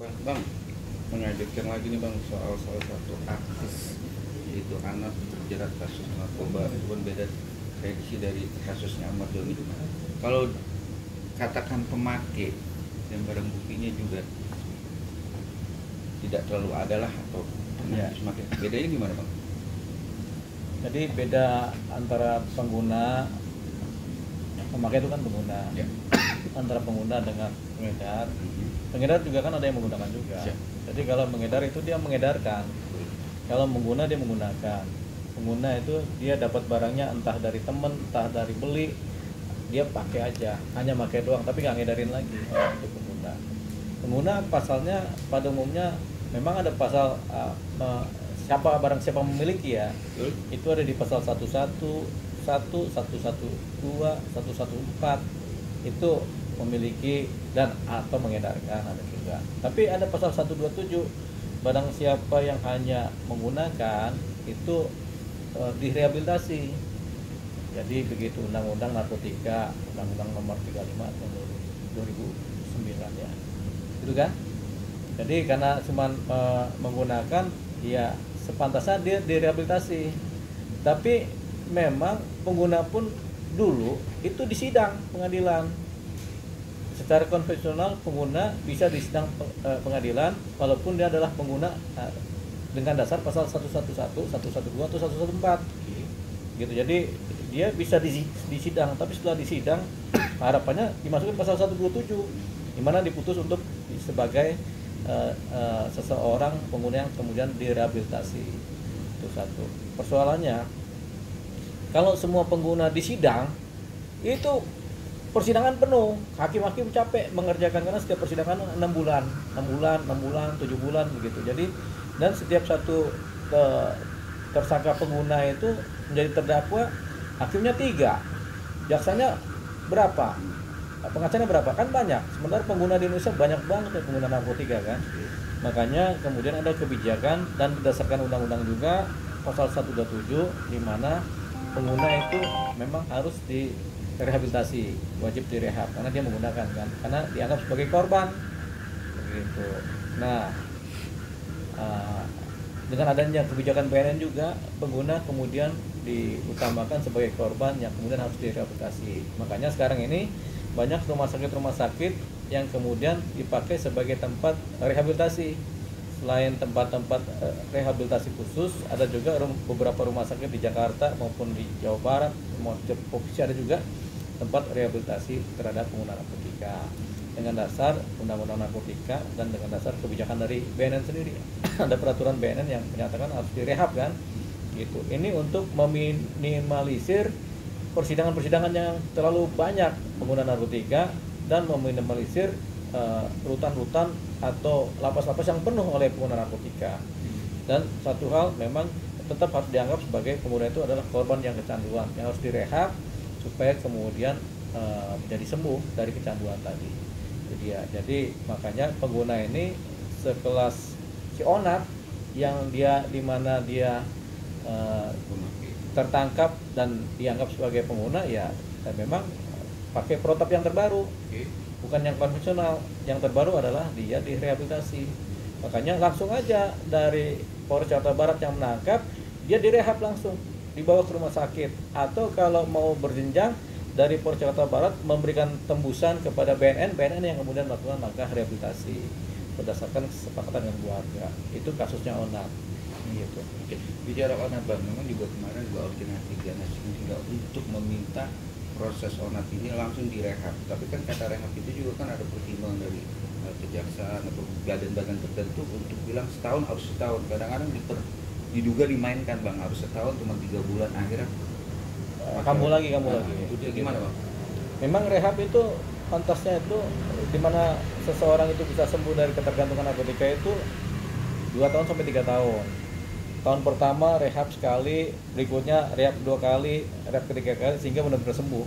Bang, mengagetkan lagi nih bang soal salah satu artis yaitu Anas terjerat kasus narkoba, itu kan beda prediksi dari kasusnya Ahmad Dhani. Kalau katakan pemakai dan barang buktinya juga tidak terlalu ada lah atau Ya. semakin bedanya gimana bang? Jadi beda antara pengguna, pemakai itu kan pengguna, Ya. antara pengguna dengan pengedar. Pengedar juga kan ada yang menggunakan juga. Siap. Jadi kalau mengedar itu dia mengedarkan, kalau mengguna dia menggunakan. Pengguna itu dia dapat barangnya entah dari temen, entah dari beli, dia pakai aja, hanya pakai doang, tapi nggak ngedarin lagi untuk pengguna. Pengguna pasalnya pada umumnya memang ada pasal barang siapa memiliki ya. Betul. Itu ada di pasal 111, 112, 114 itu memiliki dan atau mengedarkan ada juga. Tapi ada pasal 127, barang siapa yang hanya menggunakan itu direhabilitasi. Jadi begitu undang-undang narkotika, undang-undang nomor 35 tahun 2009 ya. Itu kan? Jadi karena cuma menggunakan ya sepantasnya dia direhabilitasi. Tapi memang pengguna pun dulu itu di sidang pengadilan. Secara konvensional pengguna bisa di sidang pengadilan walaupun dia adalah pengguna dengan dasar pasal 111, 112 atau 114. Gitu. Jadi dia bisa di sidang, tapi setelah di sidang harapannya dimasukin pasal 127 di mana diputus untuk sebagai seseorang pengguna yang kemudian direhabilitasi. Itu satu. Persoalannya kalau semua pengguna di sidang itu persidangan penuh, hakim-hakim capek mengerjakan karena setiap persidangan 6 bulan, 7 bulan begitu. Jadi dan setiap satu tersangka pengguna itu menjadi terdakwa, hakimnya 3, jaksanya berapa, pengacanya berapa, kan banyak. Sementara pengguna di Indonesia banyak banget ya, pengguna narkotika kan. Makanya kemudian ada kebijakan dan berdasarkan undang-undang juga pasal 127 di mana pengguna itu memang harus direhabilitasi, wajib direhab karena dia menggunakan kan, karena dianggap sebagai korban begitu. Nah, dengan adanya kebijakan BNN juga pengguna kemudian diutamakan sebagai korban yang kemudian harus direhabilitasi. Makanya sekarang ini banyak rumah sakit yang kemudian dipakai sebagai tempat rehabilitasi. Selain tempat-tempat rehabilitasi khusus, ada juga beberapa rumah sakit di Jakarta maupun di Jawa Barat, provinsi ada juga tempat rehabilitasi terhadap pengguna narkotika dengan dasar undang-undang narkotika dan dengan dasar kebijakan dari BNN sendiri. Ada peraturan BNN yang menyatakan harus direhab kan, gitu. Ini untuk meminimalisir persidangan-persidangan yang terlalu banyak pengguna narkotika dan meminimalisir rutan-rutan atau lapas-lapas yang penuh oleh pengguna narkotika. Dan satu hal memang tetap harus dianggap sebagai pengguna itu adalah korban yang kecanduan yang harus direhab supaya kemudian menjadi sembuh dari kecanduan tadi. Itu dia. Jadi makanya pengguna ini sekelas si Onat yang dia di mana dia tertangkap dan dianggap sebagai pengguna ya, dan memang pakai protap yang terbaru, bukan yang konvensional. Yang terbaru adalah dia direhabilitasi. Makanya langsung aja dari Polres Jakarta Barat yang menangkap, dia direhab langsung, dibawa ke rumah sakit. Atau kalau mau berjenjang dari Polres Jakarta Barat memberikan tembusan kepada BNN yang kemudian melakukan langkah rehabilitasi berdasarkan kesepakatan dengan keluarga. Itu kasusnya Onat. Gitu. Oke. Bicara Onat bang, memang juga kemarin juga koordinasi Ganas juga untuk meminta proses Onat ini langsung direhab. Tapi kan kata rehab itu juga kan ada pertimbangan dari kejaksaan atau badan-badan tertentu untuk bilang setahun harus setahun. Kadang-kadang diduga dimainkan bang, harus setahun cuma 3 bulan, akhirnya kamu lagi. Itu dia gimana bang? Memang rehab itu pantasnya itu dimana seseorang itu bisa sembuh dari ketergantungan narkotika itu 2 tahun sampai 3 tahun. Tahun pertama rehab sekali, berikutnya rehab 2 kali, rehab ketiga kali sehingga benar-benar sembuh.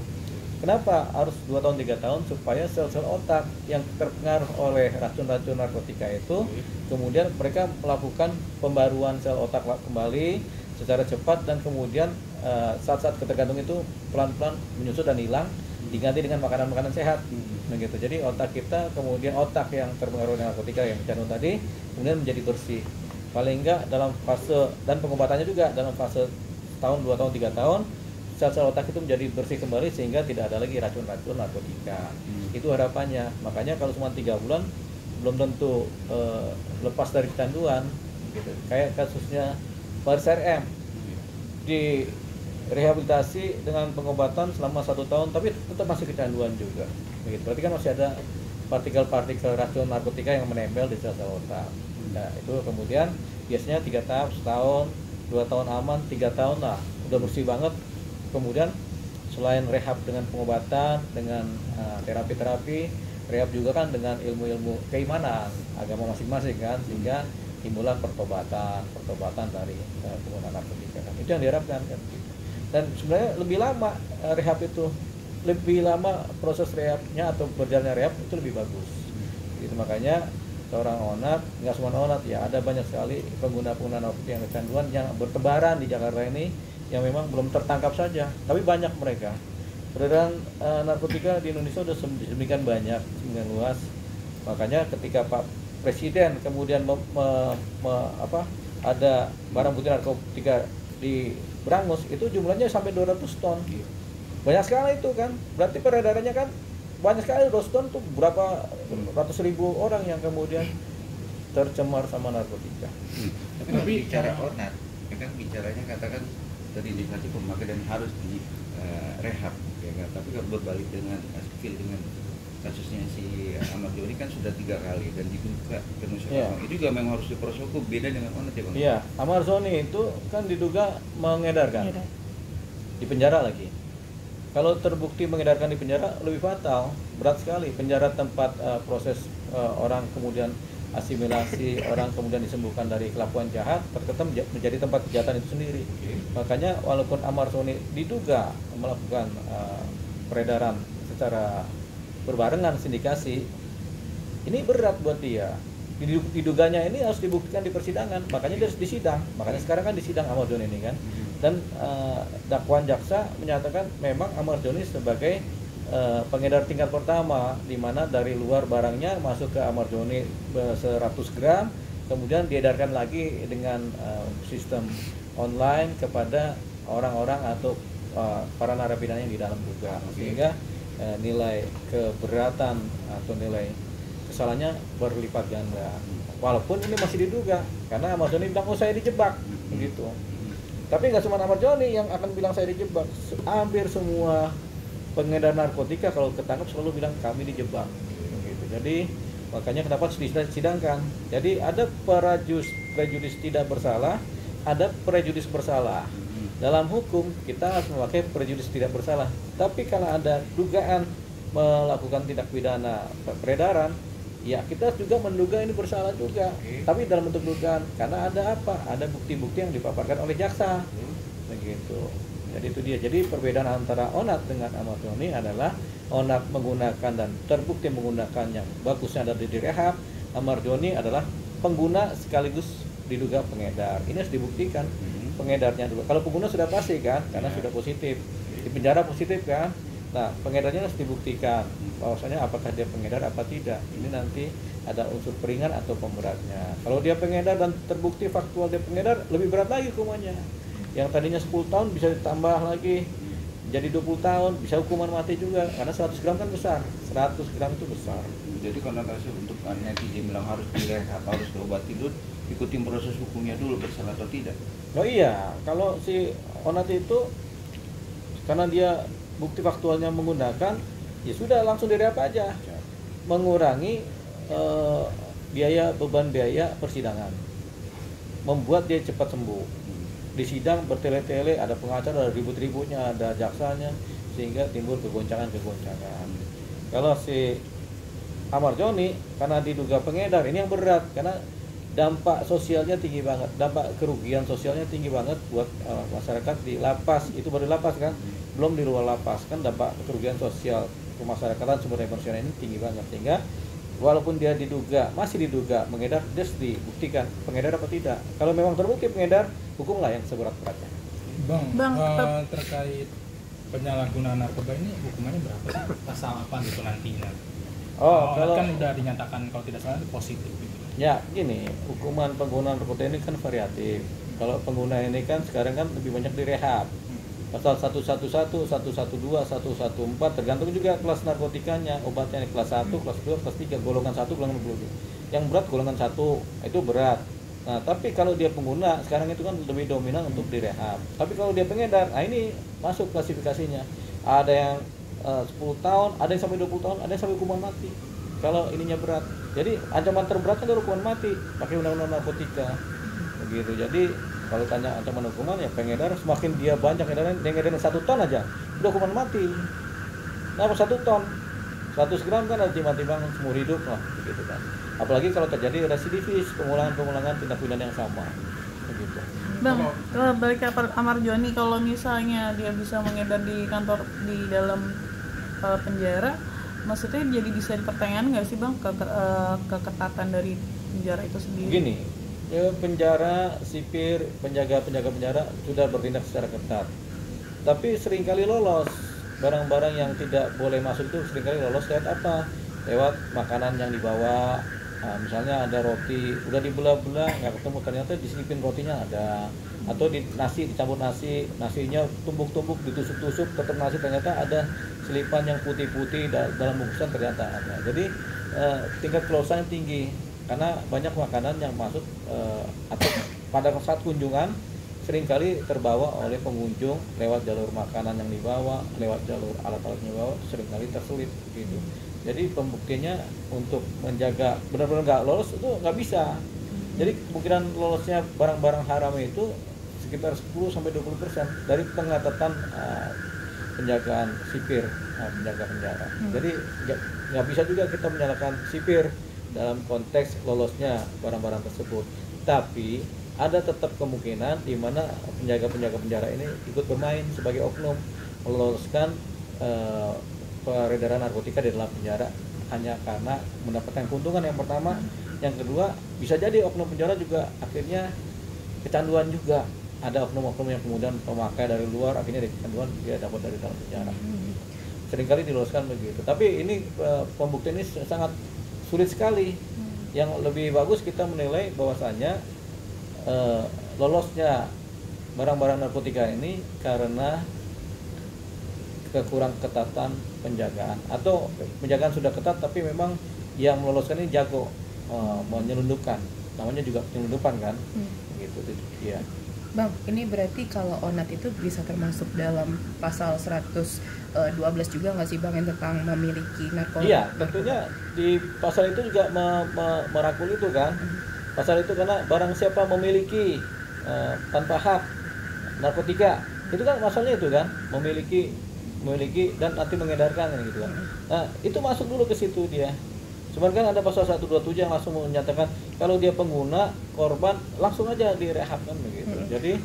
Kenapa harus 2 tahun 3 tahun? Supaya sel-sel otak yang terpengaruh oleh racun-racun narkotika itu kemudian mereka melakukan pembaruan sel otak kembali secara cepat dan kemudian saat-saat ketergantungan itu pelan-pelan menyusut dan hilang. diganti dengan makanan-makanan sehat. Begitu. Jadi otak kita, kemudian otak yang terpengaruh dengan narkotika yang kecanduan tadi kemudian menjadi bersih. Paling enggak dalam fase, dan pengobatannya juga dalam fase tahun, 2 tahun, 3 tahun, sel-sel otak itu menjadi bersih kembali sehingga tidak ada lagi racun-racun narkotika. Itu harapannya. Makanya kalau cuma 3 bulan belum tentu lepas dari kecanduan gitu. Kayak kasusnya Faris RM di rehabilitasi dengan pengobatan selama 1 tahun tapi tetap masih kecanduan juga begitu. Berarti kan masih ada partikel-partikel racun narkotika yang menempel di sel-sel otak. Nah itu kemudian biasanya 3 tahap, setahun, 2 tahun aman, 3 tahun lah udah bersih banget. Kemudian selain rehab dengan pengobatan, dengan terapi-terapi, rehab juga kan dengan ilmu-ilmu keimanan agama masing-masing kan, sehingga timbullah pertobatan dari penggunaan narkotika kan. Itu yang diharapkan kan. Dan sebenarnya lebih lama rehab itu, lebih lama proses rehabnya atau berjalannya rehab itu lebih bagus. Gitu makanya seorang onat, nggak semua onat ya, ada banyak sekali pengguna-pengguna narkotika yang kecanduan yang bertebaran di Jakarta ini yang memang belum tertangkap saja, tapi banyak mereka. Peredaran narkotika di Indonesia sudah sedemikian banyak, sedemikian luas. Makanya ketika Pak Presiden kemudian ada barang bukti narkotika di Brangus, itu jumlahnya sampai 200 ton. Banyak sekali itu kan. Berarti peredarannya kan banyak sekali, 200 ton tuh berapa ratus ribu orang yang kemudian tercemar sama narkotika. Tapi bicara onat, kan bicaranya katakan terindikasi pemakai dan harus di rehab, ya kan? Tapi kalau berbalik dengan kasusnya si Ahmad Joni kan sudah 3 kali dan diduga penusukan. Itu juga memang harus diproses hukum, beda dengan onat ya Bang? Iya, Ahmad Joni itu kan diduga mengedarkan, di penjara lagi. Kalau terbukti mengedarkan di penjara lebih fatal, berat sekali. Penjara tempat proses orang kemudian asimilasi, orang kemudian disembuhkan dari kelakuan jahat, ternyata menjadi tempat kejahatan itu sendiri. Makanya walaupun Ahmad Joni diduga melakukan peredaran secara berbarengan sindikasi, ini berat buat dia. Diduganya ini harus dibuktikan di persidangan, makanya dia harus disidang. Makanya sekarang kan disidang Ahmad Joni ini kan. Dan dakwaan jaksa menyatakan memang Ahmad Joni sebagai pengedar tingkat pertama, di mana dari luar barangnya masuk ke Ahmad Joni 100 gram, kemudian diedarkan lagi dengan sistem online kepada orang-orang atau para narapidana yang di dalam juga, sehingga nilai keberatan atau nilai kesalahannya berlipat ganda. Walaupun ini masih diduga, karena Ahmad Joni bilang, oh saya dijebak, begitu. Tapi nggak cuma Ahmad Joni yang akan bilang saya dijebak, hampir semua pengedar narkotika kalau ketangkap selalu bilang kami dijebak, gitu. Jadi makanya kenapa harus disidangkan. Jadi ada prejudis tidak bersalah, ada prejudis bersalah. Dalam hukum kita harus memakai prejudis tidak bersalah. Tapi kalau ada dugaan melakukan tindak pidana peredaran, ya kita juga menduga ini bersalah juga. Tapi dalam bentuk dugaan, karena ada apa? Ada bukti-bukti yang dipaparkan oleh jaksa, begitu. Jadi itu dia. Jadi perbedaan antara onat dengan Ahmad Joni adalah onat menggunakan dan terbukti menggunakan yang bagusnya ada di rehab. Ahmad Joni adalah pengguna sekaligus diduga pengedar. Ini harus dibuktikan pengedarnya dulu. Kalau pengguna sudah pasti kan, karena sudah positif. Di penjara positif kan. Nah, pengedarnya harus dibuktikan bahwasanya apakah dia pengedar apa tidak. Ini nanti ada unsur peringan atau pemberatnya. Kalau dia pengedar dan terbukti faktual dia pengedar, lebih berat lagi hukumannya. Yang tadinya 10 tahun bisa ditambah lagi jadi 20 tahun, bisa hukuman mati juga, karena 100 gram kan besar, 100 gram itu besar. Jadi konotasi untuk netizen bilang harus direhab, harus diobat tidur, ikutin proses hukumnya dulu, bersalah atau tidak. Oh iya, kalau si onat itu karena dia bukti faktualnya menggunakan, ya sudah langsung direhab aja, mengurangi beban biaya persidangan, membuat dia cepat sembuh. Di sidang bertele-tele, ada pengacara, ada ribut-ributnya, ada jaksanya, sehingga timbul kegoncangan-kegoncangan. Kalau si Ahmad Joni karena diduga pengedar, ini yang berat karena dampak sosialnya tinggi banget, dampak kerugian sosialnya tinggi banget buat masyarakat di lapas. Itu baru lapas kan, belum di luar lapas kan, dampak kerugian sosial kemasyarakatan sumber daya manusia ini tinggi banget, sehingga walaupun dia masih diduga mengedar, dia harus dibuktikan pengedar apa tidak. Kalau memang terbukti pengedar, hukumlah yang seberat-beratnya. Bang, terkait penyalahgunaan narkoba ini hukumannya berapa sih? Pasal apa gitu nantinya? Kalau kan udah dinyatakan kalau tidak salah itu positif gitu. ya gini, hukuman penggunaan narkotika ini kan variatif. Kalau pengguna ini kan sekarang kan lebih banyak direhab. Pasal 111, 112, 114 tergantung juga kelas narkotikanya, obatnya kelas 1, kelas 2, kelas 3, golongan 1, golongan 2. Yang berat golongan 1 itu berat. Nah, tapi kalau dia pengguna sekarang itu kan lebih dominan untuk direhab. Tapi kalau dia pengedar, nah ini masuk klasifikasinya. Ada yang 10 tahun, ada yang sampai 20 tahun, ada yang sampai hukuman mati. Kalau ininya berat. Jadi ancaman terberat kan hukuman mati pakai undang-undang narkotika. Begitu. Jadi kalau tanya ancaman hukuman ya pengedar semakin dia banyak edaran 1 ton aja udah hukuman mati. Nah, 1 ton 100 gram kan harus timbang seumur hidup lah begitu kan. Apalagi kalau terjadi residivis, pengulangan tindak pidana yang sama begitu. Bang, balik ke Amar Joni, kalau misalnya dia bisa mengedar di kantor di dalam penjara, maksudnya jadi bisa dipertanyakan nggak sih Bang keketatan dari penjara itu sendiri? Gini, penjara sipir, penjaga penjara sudah bertindak secara ketat, tapi seringkali lolos. Barang-barang yang tidak boleh masuk itu seringkali lolos lewat apa? Lewat makanan yang dibawa. Nah, misalnya ada roti udah dibelah-belah nggak ketemu, ternyata diselipin rotinya ada, atau di nasi dicampur nasinya tumbuk-tumbuk ditusuk-tusuk tetap nasi, ternyata ada selipan yang putih-putih dalam bungkusan ternyata ada. Jadi tingkat kelolosannya tinggi karena banyak makanan yang masuk atau pada saat kunjungan seringkali terbawa oleh pengunjung lewat jalur makanan yang dibawa, lewat jalur alat-alat yang dibawa, seringkali terselip gitu. Jadi pembuktiannya untuk menjaga benar-benar nggak lolos itu nggak bisa. Jadi kemungkinan lolosnya barang-barang haram itu sekitar 10-20% dari pengetatan penjagaan sipir, penjaga penjara. Jadi nggak bisa juga kita menyalahkan sipir dalam konteks lolosnya barang-barang tersebut. Tapi ada tetap kemungkinan di mana penjaga-penjaga penjara ini ikut bermain sebagai oknum meloloskan peredaran narkotika di dalam penjara hanya karena mendapatkan keuntungan yang pertama. Yang kedua, bisa jadi oknum penjara juga akhirnya kecanduan juga. Ada oknum-oknum yang kemudian pemakai dari luar, akhirnya dari kecanduan dia dapat dari dalam penjara. Seringkali diloloskan begitu. Tapi ini pembuktian ini sangat sulit sekali. Yang lebih bagus kita menilai bahwasanya lolosnya barang-barang narkotika ini karena kekurang ketatan penjagaan, atau penjagaan sudah ketat tapi memang yang meloloskan ini jago menyelundupkan, namanya juga penyelundupan kan, gitu ya. Bang, ini berarti kalau onat itu bisa termasuk dalam pasal 112 juga nggak sih Bang, yang tentang memiliki narkoba? Iya, tentunya di pasal itu juga merangkul itu kan. Pasal itu karena barang siapa memiliki tanpa hak narkotika, itu kan pasalnya itu kan, memiliki dan nanti mengedarkan gitu kan. Nah, itu masuk dulu ke situ dia. Cuman kan ada pasal 127 yang langsung menyatakan kalau dia pengguna, korban langsung aja direhab kan begitu. Jadi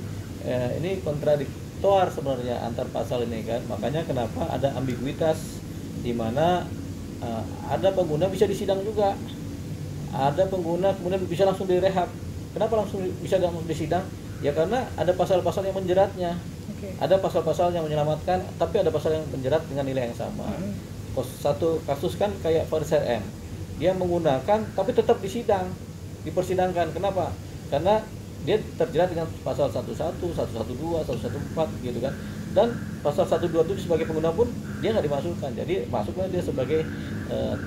ini kontradiktor sebenarnya antar pasal ini kan. Makanya kenapa ada ambiguitas di mana ada pengguna bisa disidang juga. Ada pengguna kemudian bisa langsung direhab. Kenapa langsung bisa langsung disidang? Ya karena ada pasal-pasal yang menjeratnya. Ada pasal-pasal yang menyelamatkan, tapi ada pasal yang menjerat dengan nilai yang sama. Satu kasus kan kayak Faris RM, dia menggunakan tapi tetap dipersidangkan. Kenapa? Karena dia terjerat dengan pasal 11, 112, 114 gitu kan. Dan pasal 127 sebagai pengguna pun dia nggak dimasukkan. Jadi masuklah dia sebagai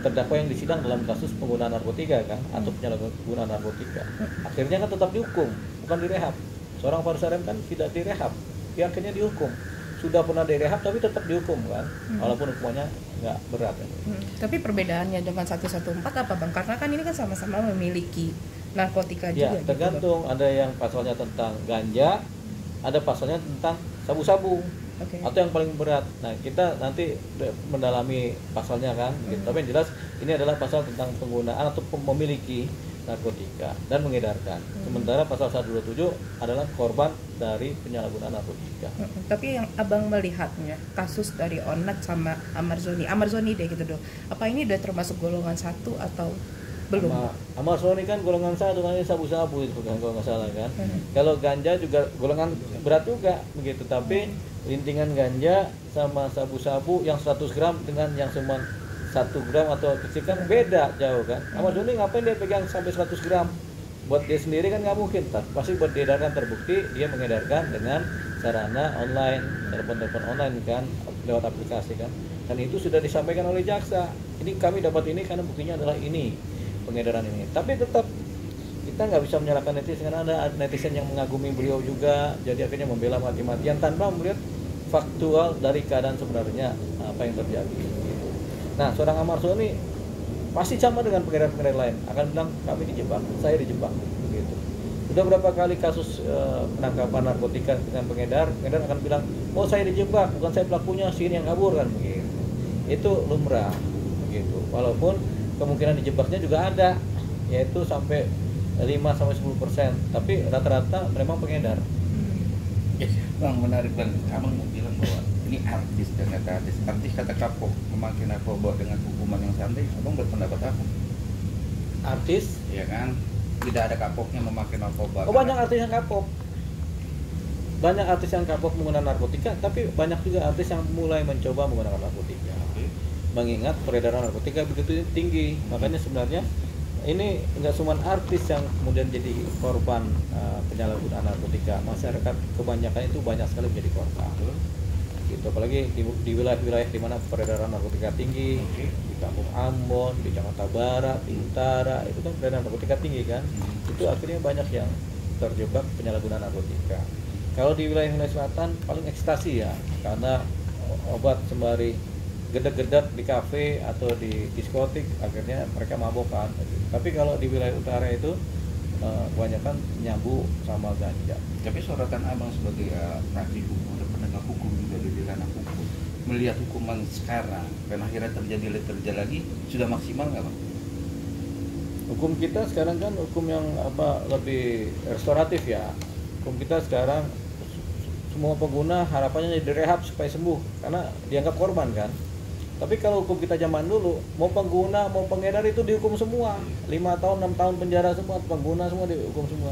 terdakwa yang disidang dalam kasus penggunaan narkotika kan, atau penyalahgunaan narkotika. Akhirnya kan tetap dihukum, bukan direhab. Seorang Faris RM kan tidak direhab, dia akhirnya dihukum. Sudah pernah direhab tapi tetap dihukum kan, walaupun hukumannya nggak berat kan. Tapi perbedaannya dengan 114 apa Bang? Karena kan ini kan sama-sama memiliki narkotika ya, juga. Tergantung, ada yang pasalnya tentang ganja, ada pasalnya tentang sabu-sabu, atau yang paling berat. Nah, kita nanti mendalami pasalnya kan, gitu. Tapi yang jelas ini adalah pasal tentang penggunaan atau memiliki narkotika dan mengedarkan. Sementara pasal 127 adalah korban dari penyalahgunaan narkotika. Tapi yang Abang melihatnya kasus dari Onat sama Amar Zoni deh gitu dong. Apa ini udah termasuk golongan 1 atau belum? Amar Zoni kan golongan 1 kan, sabu-sabu itu kan kalau nggak salah kan. Kalau ganja juga golongan berat juga begitu, tapi lintingan ganja sama sabu-sabu yang 100 gram dengan yang cuma 1 gram atau kecil kan beda jauh kan. Ahmad Joni ngapain dia pegang sampai 100 gram? Buat dia sendiri kan nggak mungkin, pasti buat diedarkan, terbukti dia mengedarkan dengan sarana online, telepon online kan, lewat aplikasi kan, dan itu sudah disampaikan oleh jaksa. Ini kami dapat ini karena buktinya adalah ini, pengedaran ini. Tapi tetap kita nggak bisa menyalahkan netizen, karena ada netizen yang mengagumi beliau juga, jadi akhirnya membela mati-matian tanpa melihat faktual dari keadaan sebenarnya apa yang terjadi. Nah, seorang Ahmad Joni pasti sama dengan pengedar-pengedar lain, akan bilang kami dijebak, saya dijebak, begitu. Sudah berapa kali kasus penangkapan narkotika dengan pengedar akan bilang, oh saya dijebak, bukan saya pelakunya, si ini yang kabur kan, begitu. Itu lumrah, begitu. Walaupun kemungkinan dijebaknya juga ada, yaitu sampai 5-10%, tapi rata-rata memang pengedar. Bang, menarik Bang, abang mau bilang bahwa ini artis dan kata artis kata kapok memakai narkoba dengan hukuman yang santai, abang berpendapat apa? Artis, Ya kan, tidak ada kapoknya memakai narkoba. oh banyak artis yang kapok. Banyak artis yang kapok menggunakan narkotika, tapi banyak juga artis yang mulai mencoba menggunakan narkotika. Oke. Mengingat peredaran narkotika begitu tinggi, makanya sebenarnya ini nggak cuma artis yang kemudian jadi korban penyalahgunaan narkotika, masyarakat kebanyakan itu banyak sekali menjadi korban. Gitu, apalagi di wilayah-wilayah di mana peredaran narkotika tinggi, di Kampung Ambon, di Jakarta Barat, di Utara, itu kan peredaran narkotika tinggi kan, itu akhirnya banyak yang terjebak penyalahgunaan narkotika. Kalau di wilayah selatan paling ekstasi ya, karena obat sembari gedek-gedek di kafe atau di diskotik, akhirnya mereka mabokan. Tapi kalau di wilayah utara itu kebanyakan nyabu sama ganja. Tapi sorotan abang sebagai praktisi hukum dan penegak hukum juga di ranah hukum, melihat hukuman sekarang dan akhirnya terjadi lagi, sudah maksimal nggak bang? Hukum kita sekarang kan hukum yang lebih restoratif ya. Hukum kita sekarang semua pengguna harapannya direhab supaya sembuh, karena dianggap korban kan. Tapi kalau hukum kita zaman dulu, mau pengguna mau pengedar itu dihukum semua, 5 tahun 6 tahun penjara semua, pengguna semua dihukum semua.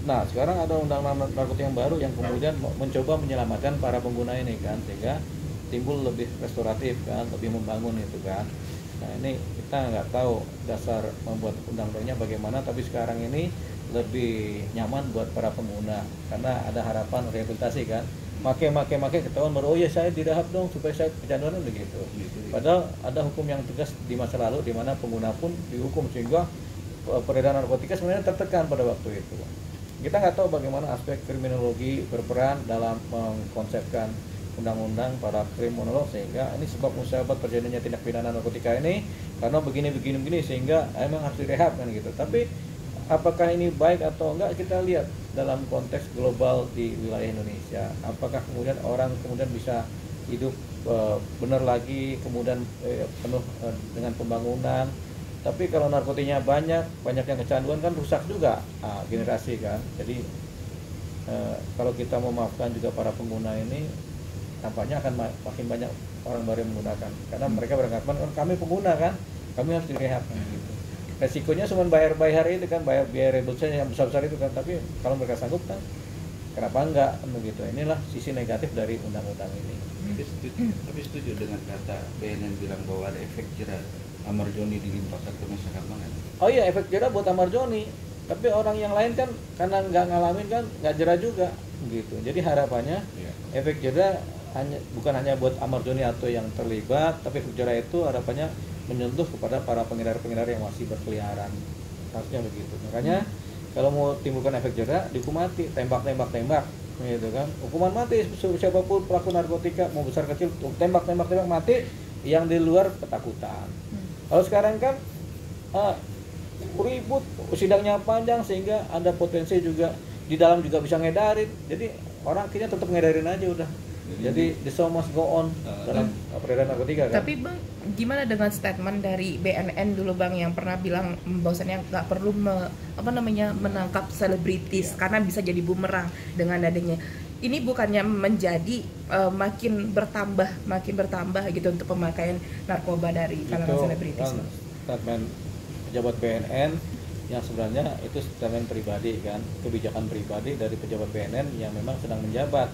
Nah sekarang ada undang-undang narkotika yang baru yang kemudian mencoba menyelamatkan para pengguna ini kan, sehingga timbul lebih restoratif kan, lebih membangun itu kan. Nah ini kita nggak tahu dasar membuat undang-undangnya bagaimana, tapi sekarang ini lebih nyaman buat para pengguna karena ada harapan rehabilitasi kan. Make ketahuan baru, oh ya saya direhab dong supaya saya kecanduan begitu. Padahal ada hukum yang tegas di masa lalu di mana pengguna pun dihukum, sehingga peredaran narkotika sebenarnya tertekan pada waktu itu. Kita nggak tahu bagaimana aspek kriminologi berperan dalam mengkonsepkan undang-undang para kriminolog, sehingga ini sebab musabab terjadinya tindak pidana narkotika ini karena begini sehingga emang harus direhab kan gitu. Tapi apakah ini baik atau enggak, kita lihat dalam konteks global di wilayah Indonesia. Apakah kemudian orang kemudian bisa hidup benar lagi, kemudian penuh dengan pembangunan. Tapi kalau narkotikanya banyak yang kecanduan kan rusak juga generasi kan. Jadi kalau kita memaafkan juga para pengguna ini, tampaknya akan makin banyak orang baru yang menggunakan, karena mereka beranggapan kan kami pengguna kan, kami harus direhab gitu. Resikonya cuma bayar itu kan, bayar biaya rehabilitasi yang besar-besar itu kan, tapi kalau mereka sanggup kan kenapa enggak kan begitu. Inilah sisi negatif dari undang-undang ini. Tapi setuju dengan kata BNN bilang bahwa ada efek jerah Ahmad Joni dilimpahkan ke masyarakat banget. Oh iya, efek jerah buat Ahmad Joni, tapi orang yang lain kan karena nggak ngalamin kan nggak jerah juga gitu. Jadi harapannya efek jerah bukan hanya buat Ahmad Joni atau yang terlibat, tapi efek jerah itu harapannya menyentuh kepada para pengedar-pengedar yang masih berkeliaran. Harusnya begitu. Makanya kalau mau timbulkan efek jerah, dihukum mati, tembak gitu kan. Hukuman mati, siapapun pelaku narkotika mau besar kecil, tembak mati, yang di luar ketakutan. Kalau sekarang kan ribut, sidangnya panjang, sehingga ada potensi juga di dalam juga bisa ngedarin. Jadi orang akhirnya tetap ngedarin aja udah. Jadi the show must go on dalam peredaran narkotika kan. Tapi Bang, gimana dengan statement dari BNN dulu Bang yang pernah bilang bahwasannya nggak perlu menangkap selebritis karena bisa jadi bumerang dengan adanya ini, bukannya menjadi makin bertambah gitu untuk pemakaian narkoba dari kalangan selebritis. Kan statement pejabat BNN yang sebenarnya itu statement pribadi kan, kebijakan pribadi dari pejabat BNN yang memang sedang menjabat.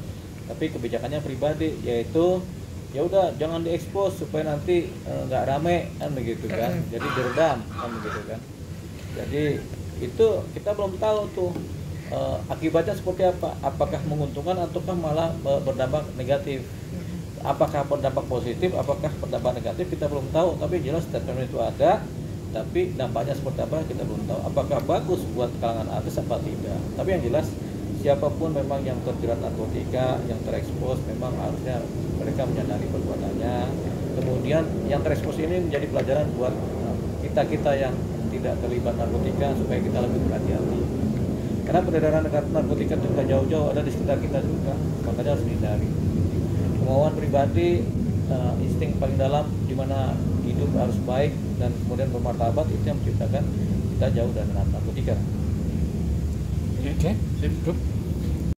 tapi kebijakannya pribadi, yaitu ya udah jangan diekspos supaya nanti nggak rame kan begitu kan, jadi diredam kan begitu kan. Jadi itu kita belum tahu tuh akibatnya seperti apa, apakah menguntungkan ataukah malah berdampak negatif. Apakah berdampak positif, apakah berdampak negatif kita belum tahu, tapi jelas statement itu ada, tapi dampaknya seperti apa kita belum tahu. Apakah bagus buat kalangan artis apa tidak, tapi yang jelas siapapun memang yang terjerat narkotika, yang terekspos, memang harusnya mereka menyadari perbuatannya. Kemudian yang terekspos ini menjadi pelajaran buat kita-kita yang tidak terlibat narkotika supaya kita lebih berhati-hati. Karena peredaran narkotika itu tidak jauh-jauh, ada di sekitar kita juga, makanya harus dihindari. Kemauan pribadi, insting paling dalam di mana hidup harus baik dan kemudian bermartabat, itu yang menciptakan kita jauh dari narkotika. Oke, sip, cukup.